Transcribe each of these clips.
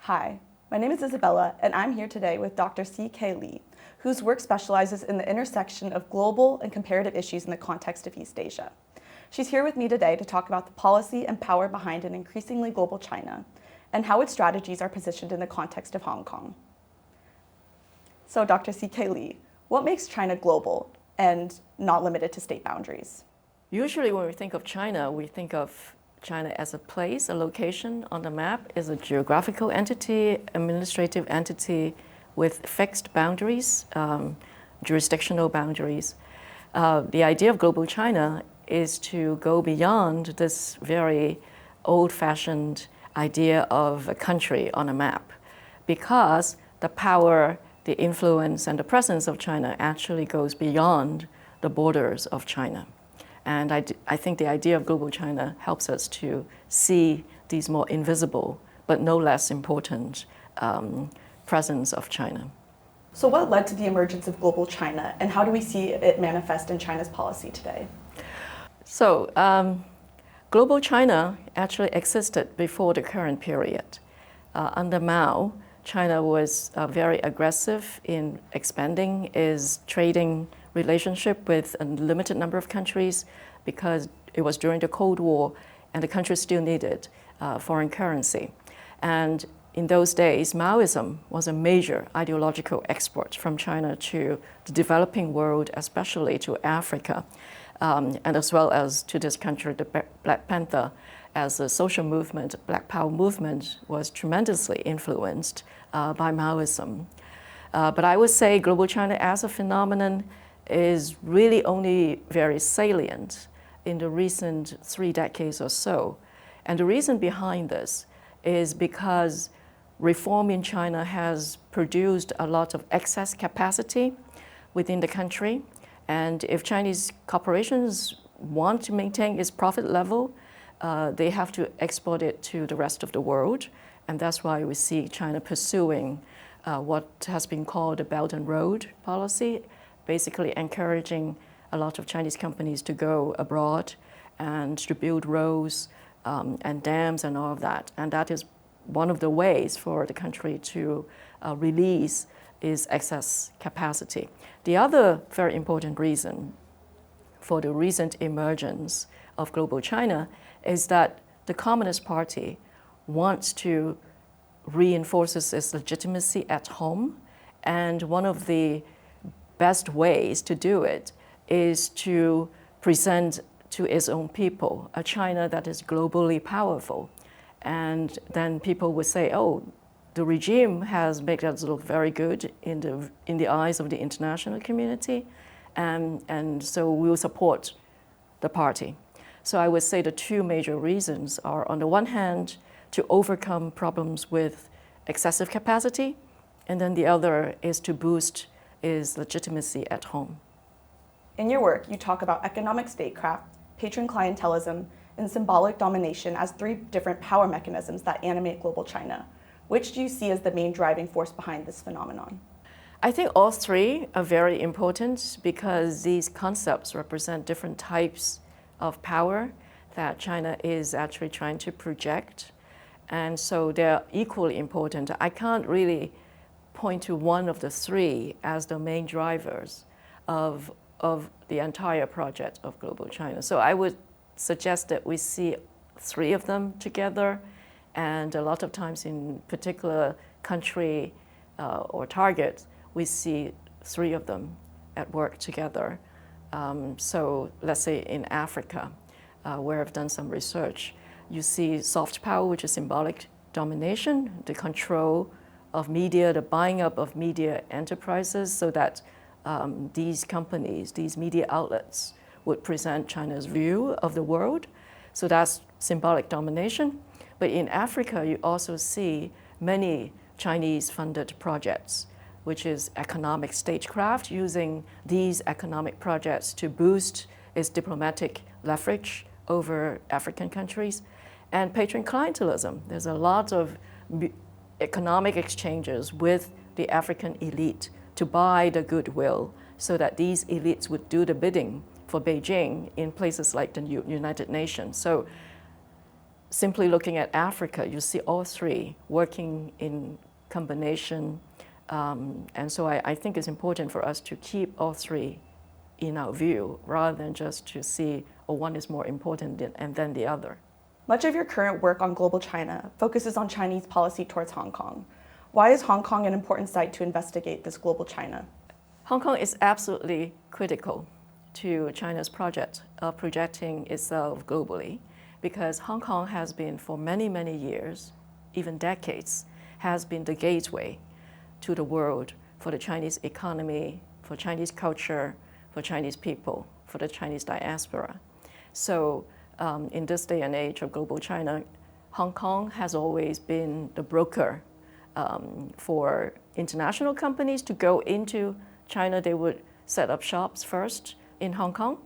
Hi, my name is Isabella, and I'm here today with Dr. C.K. Lee, whose work specializes in the intersection of global and comparative issues in the context of East Asia. She's here with me today to talk about the policy and power behind an increasingly global China and how its strategies are positioned in the context of Hong Kong. So, Dr. C.K. Lee, what makes China global and not limited to state boundaries? Usually when we think of China, we think of China as a place, a location on the map, is a geographical entity, administrative entity with fixed boundaries, jurisdictional boundaries. The idea of global China is to go beyond this very old-fashioned idea of a country on a map, because the power, the influence, and the presence of China actually goes beyond the borders of China. And I think the idea of global China helps us to see these more invisible, but no less important presence of China. So what led to the emergence of global China, and how do we see it manifest in China's policy today? So global China actually existed before the current period. Under Mao, China was very aggressive in expanding its trading relationship with a limited number of countries because it was during the Cold War and the country still needed foreign currency. And in those days, Maoism was a major ideological export from China to the developing world, especially to Africa, and as well as to this country, the Black Panther, as a social movement, Black Power movement was tremendously influenced by Maoism. But I would say global China as a phenomenon is really only very salient in the recent 3 decades or so. And the reason behind this is because reform in China has produced a lot of excess capacity within the country. And if Chinese corporations want to maintain its profit level, they have to export it to the rest of the world. And that's why we see China pursuing what has been called the Belt and Road policy, basically encouraging a lot of Chinese companies to go abroad and to build roads and dams and all of that. And that is one of the ways for the country to release its excess capacity. The other very important reason for the recent emergence of global China is that the Communist Party wants to reinforce its legitimacy at home, and one of the best ways to do it is to present to its own people a China that is globally powerful. And then people would say, oh, the regime has made us look very good in the eyes of the international community, and so we will support the party. So I would say the 2 major reasons are, on the one hand, to overcome problems with excessive capacity, and then the other is to boost its legitimacy at home. In your work, you talk about economic statecraft, patron clientelism, and symbolic domination as 3 different power mechanisms that animate global China. Which do you see as the main driving force behind this phenomenon? I think all 3 are very important because these concepts represent different types of power that China is actually trying to project. And so they're equally important. I can't really point to one of the 3 as the main drivers of the entire project of global China. So I would suggest that we see 3 of them together, and a lot of times in particular country or target, we see 3 of them at work together. So let's say in Africa, where I've done some research, you see soft power, which is symbolic domination, the control of media, the buying up of media enterprises so that these companies, these media outlets would present China's view of the world. So that's symbolic domination. But in Africa, you also see many Chinese-funded projects, which is economic statecraft, using these economic projects to boost its diplomatic leverage over African countries. And patron clientelism. There's a lot of economic exchanges with the African elite to buy the goodwill so that these elites would do the bidding for Beijing in places like the United Nations. So simply looking at Africa, you see all three working in combination. And so I think it's important for us to keep all three in our view rather than just to see, oh, one is more important and then the other. Much of your current work on global China focuses on Chinese policy towards Hong Kong. Why is Hong Kong an important site to investigate this global China? Hong Kong is absolutely critical to China's project of projecting itself globally, because Hong Kong has been for many, many years, even decades, has been the gateway to the world for the Chinese economy, for Chinese culture, for Chinese people, for the Chinese diaspora. So in this day and age of global China, Hong Kong has always been the broker for international companies to go into China. They would set up shops first in Hong Kong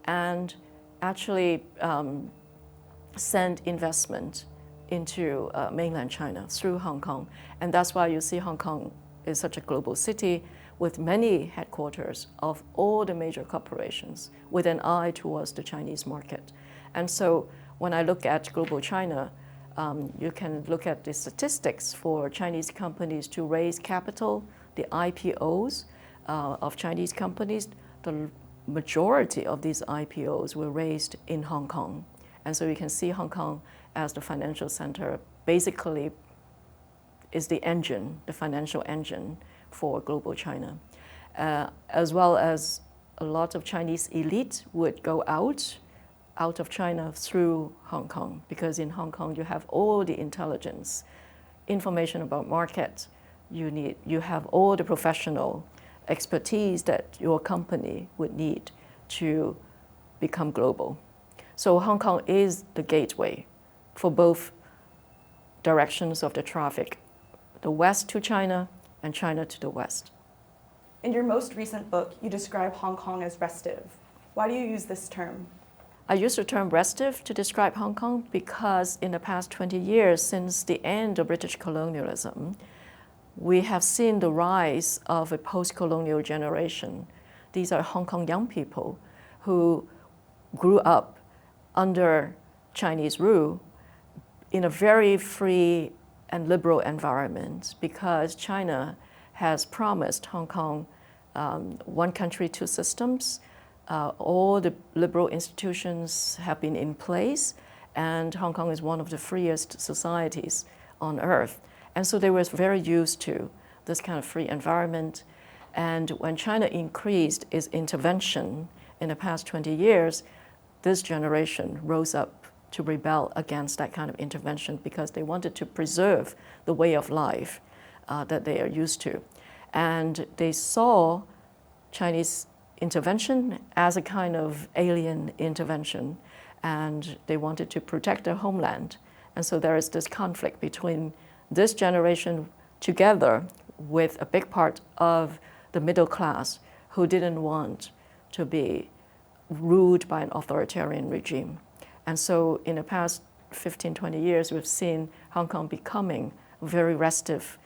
and actually send investment into mainland China through Hong Kong. And that's why you see Hong Kong is such a global city with many headquarters of all the major corporations with an eye towards the Chinese market. And so when I look at global China, you can look at the statistics for Chinese companies to raise capital, the IPOs of Chinese companies. The majority of these IPOs were raised in Hong Kong. And so you can see Hong Kong as the financial center basically is the engine, the financial engine for global China. As well as a lot of Chinese elite would go out of China through Hong Kong, because in Hong Kong you have all the intelligence, information about market, you have all the professional expertise that your company would need to become global. So Hong Kong is the gateway for both directions of the traffic, the West to China and China to the West. In your most recent book, you describe Hong Kong as restive. Why do you use this term? I use the term restive to describe Hong Kong because in the past 20 years, since the end of British colonialism, we have seen the rise of a post-colonial generation. These are Hong Kong young people who grew up under Chinese rule in a very free and liberal environment, because China has promised Hong Kong one country, two systems. All the liberal institutions have been in place, and Hong Kong is one of the freest societies on earth. And so they were very used to this kind of free environment. And when China increased its intervention in the past 20 years, this generation rose up to rebel against that kind of intervention because they wanted to preserve the way of life that they are used to. And they saw Chinese intervention as a kind of alien intervention, and they wanted to protect their homeland. And so there is this conflict between this generation together with a big part of the middle class who didn't want to be ruled by an authoritarian regime. And so in the past 15, 20 years, we've seen Hong Kong becoming a very restive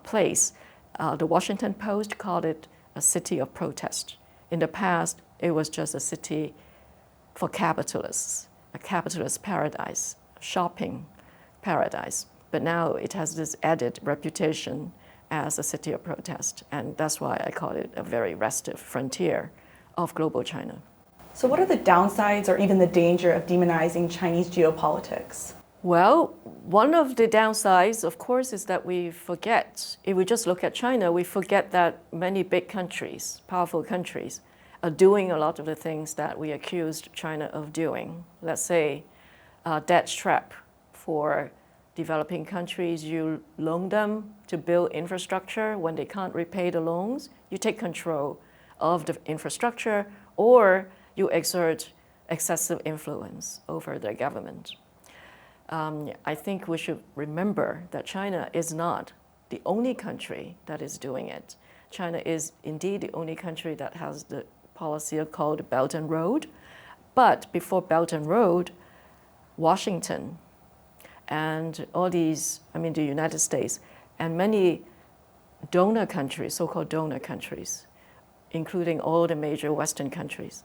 place. The Washington Post called it a city of protest. In the past, it was just a city for capitalists, a capitalist paradise, a shopping paradise. But now it has this added reputation as a city of protest. And that's why I call it a very restive frontier of global China. So what are the downsides or even the danger of demonizing Chinese geopolitics? Well, one of the downsides, of course, is that we forget, if we just look at China, we forget that many big countries, powerful countries, are doing a lot of the things that we accused China of doing. Let's say debt trap for developing countries. You loan them to build infrastructure. When they can't repay the loans, you take control of the infrastructure, or you exert excessive influence over the government. I think we should remember that China is not the only country that is doing it. China is indeed the only country that has the policy called Belt and Road. But before Belt and Road, Washington and all these, the United States and many donor countries, so-called donor countries, including all the major Western countries,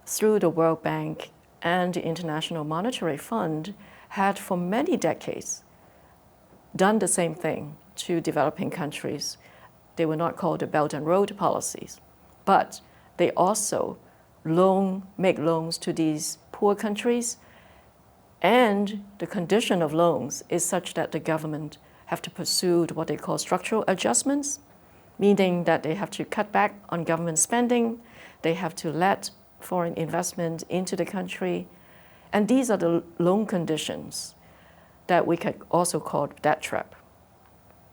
through the World Bank and the International Monetary Fund had for many decades done the same thing to developing countries. They were not called the Belt and Road policies, but they also make loans to these poor countries, and the condition of loans is such that the government have to pursue what they call structural adjustments, meaning that they have to cut back on government spending, they have to let foreign investment into the country, and these are the loan conditions that we could also call debt trap.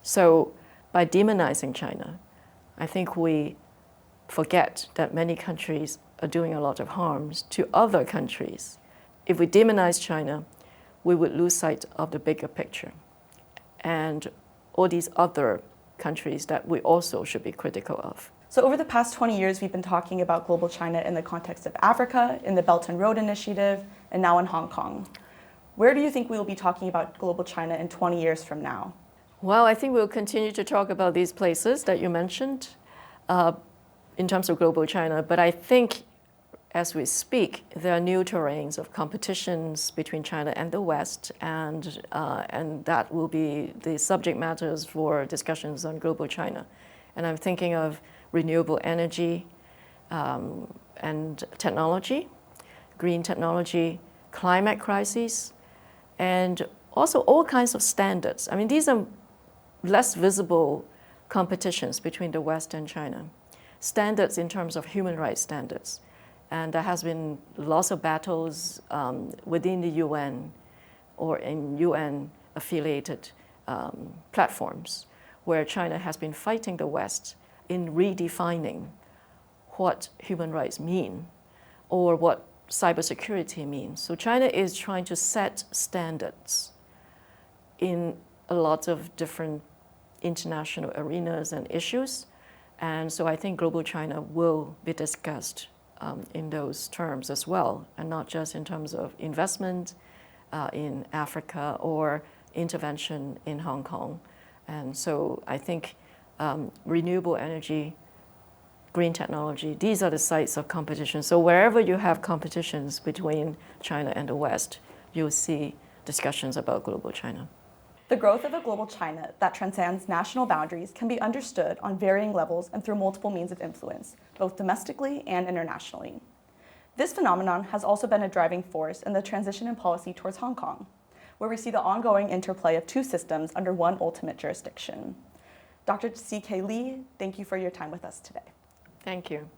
So by demonizing China, I think we forget that many countries are doing a lot of harms to other countries. If we demonize China, we would lose sight of the bigger picture and all these other countries that we also should be critical of. So over the past 20 years, we've been talking about global China in the context of Africa, in the Belt and Road Initiative, and now in Hong Kong. Where do you think we will be talking about global China in 20 years from now? Well, I think we'll continue to talk about these places that you mentioned in terms of global China, but I think as we speak, there are new terrains of competitions between China and the West, and that will be the subject matters for discussions on global China. And I'm thinking of renewable energy and technology, green technology, climate crises, and also all kinds of standards. I mean, these are less visible competitions between the West and China. Standards in terms of human rights standards. And there has been lots of battles within the UN or in UN-affiliated platforms where China has been fighting the West in redefining what human rights mean or what cybersecurity means. So China is trying to set standards in a lot of different international arenas and issues. And so I think global China will be discussed in those terms as well, and not just in terms of investment in Africa or intervention in Hong Kong. And so I think renewable energy, green technology, these are the sites of competition. So wherever you have competitions between China and the West, you'll see discussions about global China. The growth of a global China that transcends national boundaries can be understood on varying levels and through multiple means of influence, both domestically and internationally. This phenomenon has also been a driving force in the transition in policy towards Hong Kong, where we see the ongoing interplay of two systems under one ultimate jurisdiction. Dr. C.K. Lee, thank you for your time with us today. Thank you.